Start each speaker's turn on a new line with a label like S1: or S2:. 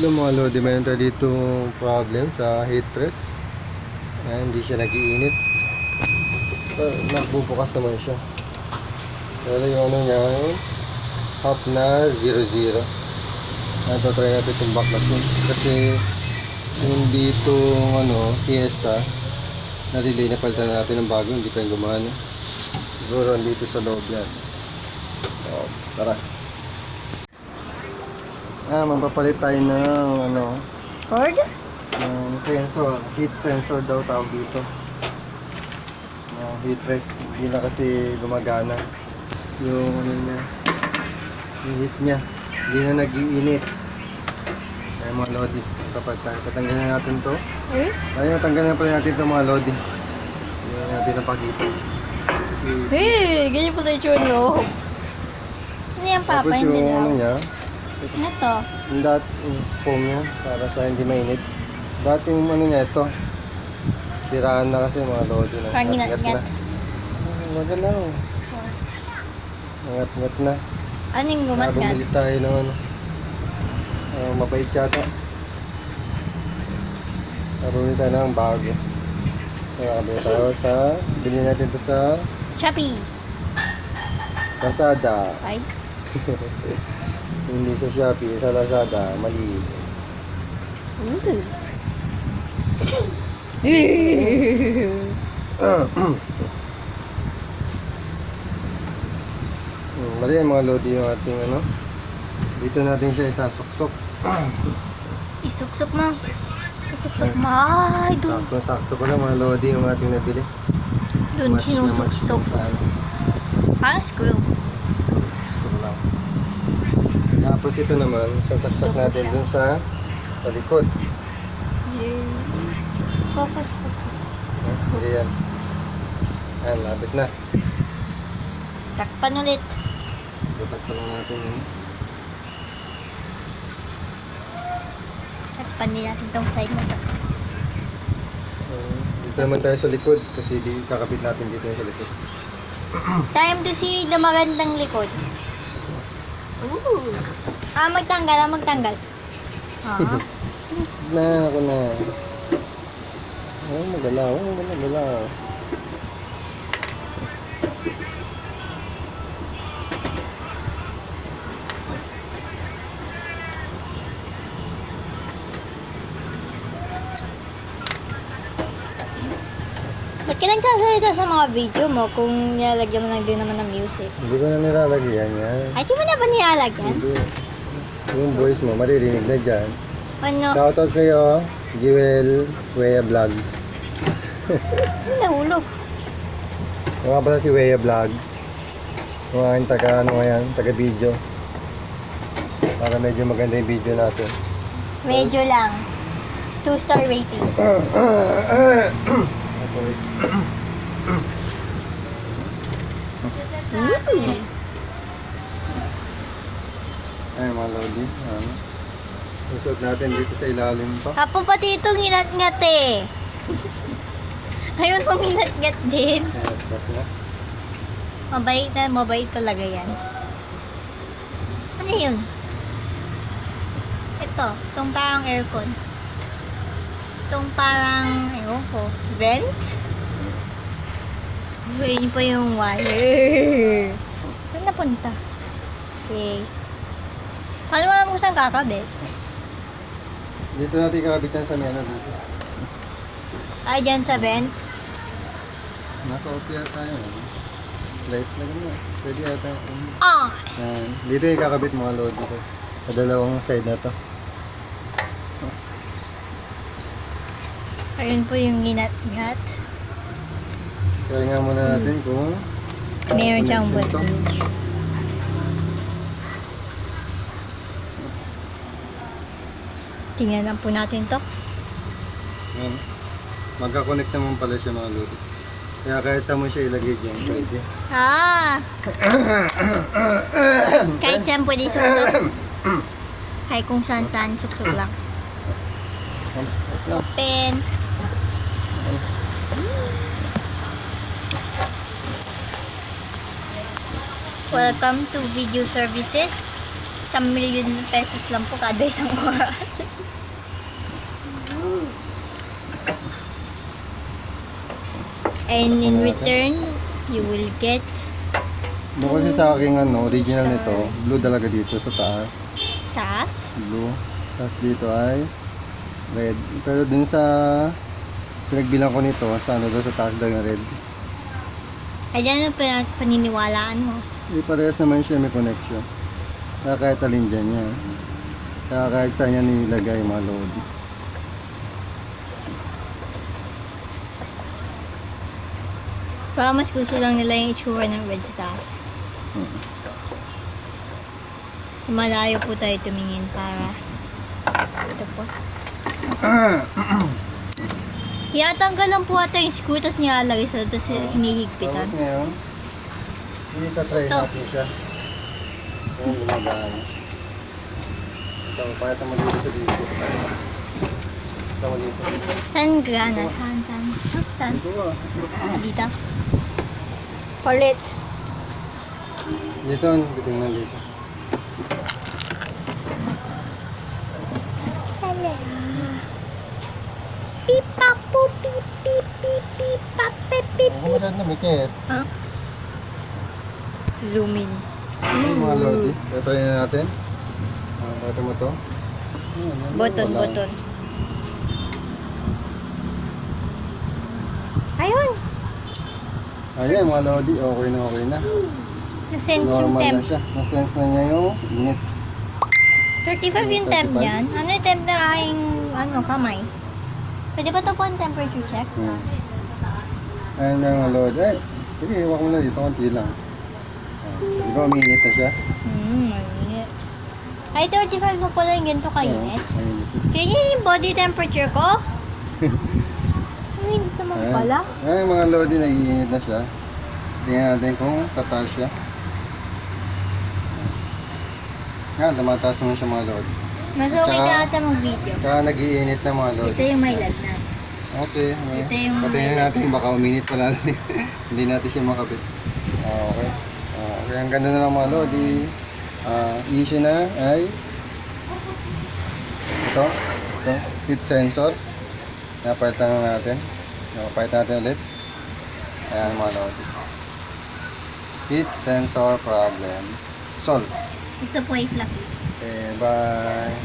S1: Hello mga lodi, mayroon tayo dito problem sa heat press. Ayan, hindi siya nag-iinit. Nagbubukas naman siya. Pero yung ano niya, half na 0-0. Ito, try natin itong back machine. Kasi yung dito, pyesa, na-delay na palitan natin ng bago, hindi pa yung gumana. Siguro dito sa loob yan. So, tara. Magpapalit tayo ng
S2: Cord?
S1: ng sensor, heat sensor daw tawag dito. Heat press, hindi na kasi gumagana yung niya, yung heat niya, hindi na nag-iinit. Kaya mga lodi, patanggalin natin to. Ayun, tanggalin na pala natin to mga lodi. Hindi natin napakita.
S2: Ganyan pala yung tsura loob. Ano yan, Papa?
S1: Tapos
S2: Hindi
S1: yung
S2: daw.
S1: niya,
S2: Ano to?
S1: yung foam niya para sa hindi mainit. Dati yung niya ito, siraan na kasi mga lodi na.
S2: Parang ginat-gat.
S1: Magalaw. Ngat-ngat na.
S2: Ano yung gumat-gat?
S1: Bumili tayo ng mabait yata. Bumili tayo ng bago. Bumili tayo bili natin ito sa
S2: Shopee.
S1: Lazada.
S2: Ay.
S1: Hindi sa Shopee, sa Lazada. Mali. Mali yan mga lodi yung ating dito natin siya isasuksok.
S2: Isuksok mo. Isuksok mo. Ay, dun.
S1: Sakto ko lang mga lodi yung ating nabili.
S2: Dun,
S1: Match na match
S2: sinusuksok.
S1: sa
S2: Parang screw.
S1: Screw lang. Tapos ito naman, sasaksak natin dun sa likod.
S2: Focus, focus.
S1: Hindi yan. Ayan, labit na.
S2: Takpan ulit.
S1: Butas pa lang natin yun.
S2: Takpan din natin tong side na to.
S1: Dito naman tayo sa likod kasi kakabit natin dito yung sa likod.
S2: Time to see the magandang likod. Ooh. Magtanggal, magtanggal.
S1: Ako na. Magalaw.
S2: Ba't ka nagsasalita sa mga video mo kung nilalagyan mo lang din naman ng music?
S1: Hindi ko na nilalagyan yan.
S2: Ay, di mo na ba nilalagyan?
S1: Hindi. Yung voice mo, maririnig na dyan.
S2: Ano?
S1: Shoutout sa'yo, Jewel Weya Vlogs.
S2: Nahulog.
S1: Yung nga pala si Weya Vlogs. Yung aking taga video. Para medyo maganda yung video natin.
S2: Medyo lang. 2-star rating.
S1: Ay, mga lodi. Susot natin dito sa ilalim pa.
S2: Apo pati itong hinat-ngat eh. Ayun kong hinat-ngat din.
S1: Ayan, tapos na.
S2: Mabait talaga yan. Ano yun? Itong parang aircon. Itong parang, ewan ko, vent? Uy, yun pa yung wire. Saan napunta? Okay. Paano mo alam kung saan kakabit?
S1: Dito natin kakabitan sa mena dito.
S2: Ay, dyan sa vent?
S1: Naka-off yata yun. Light na gano'n. Pwede yata.
S2: Ah!
S1: Ayan. Dito yung kakabit mga load dito. Sa dalawang side na to.
S2: Ayun po yung ginat-ngat.
S1: Kaya nga muna natin kung
S2: Meron siyang
S1: connection to.
S2: voltage. Tingnan lang po natin to.
S1: Ayan. Magka-connect naman pala siya mga load. Kaya kahit saan mo siya ilagay dyan, pwede.
S2: Kahit saan pwede suksok. Kahit kung saan suksok lang. Open. Welcome to Video Services. 1,000,000 pesos lang po kada isang oras. And in return, you will get
S1: Doon kasi sa aking original nito, blue talaga dito sa taas.
S2: taas.
S1: Blue. Tapos dito ay red. Pero dun sa pinagbilang ko nito, sa doon sa taas daw yung red.
S2: Ay, dyan ang paniniwalaan mo.
S1: Parehas naman siya, may connection. Kaya kahit alin dyan niya. Kaya kahit saan niya nilagay mga load.
S2: Baka mas gusto lang nila yung itsura ng red sa taas. So, malayo po tayo tumingin para ito po. Tinatanggal lang po ata yung screw, tapos nilalagay sa tapos hinihigpitan.
S1: Tapos ngayon, itatry
S2: Ito.
S1: natin siya. Kung gumagaan. Ito, pakita mo dito sa dito. Pakita mo dito.
S2: Saan gana? Saan? Saan?
S1: Dito ah.
S2: Dito. Palit.
S1: Dito, tingnan dito.
S2: Pipa po, pip, pip, pip, pip, pap, pip, pip.
S1: Ako masyad na mikit.
S2: Ha? Zoom in.
S1: Ito yung mga lodi. Try na natin. Pakita mo to.
S2: Button,
S1: Wala.
S2: button. Ayun!
S1: Ayan mga lodi, okay na.
S2: Na-sense yung
S1: Normal
S2: temp.
S1: na siya. Na-sense na niya yung init.
S2: 35 yung temp
S1: 35?
S2: niyan. Ano yung temp na aking kamay? Pwede ba ito po ang temperature check?
S1: Ayan mga lodi. Ay, sige, iwak mo na dito. Konti lang. Di ba uminit na siya?
S2: Mainit. Ay, 35 na pala yung ganito kainit.
S1: Mainit.
S2: Kaya yung body temperature ko? Ay, hindi naman pala.
S1: Ayan mga lodi, nag-iinit na siya. Tingnan natin kung tataas siya. Yan, tumataas naman siya mga lodi.
S2: Mas okay
S1: Tsaka-
S2: na ata mag-video.
S1: Tsaka nag-iinit na mga lodi.
S2: Ito yung may lagnat.
S1: Okay,
S2: Ito yung-
S1: patingin natin, baka uminit pala. Hindi natin siya makapit. Okay. Okay, ang ganda na lang mga lodi. Issue na ay ito, heat sensor. Napalitan na natin. Napalitan natin ulit. Ayan mga lodi. Heat sensor problem solved.
S2: Ito po ay fluffy.
S1: Okay, bye.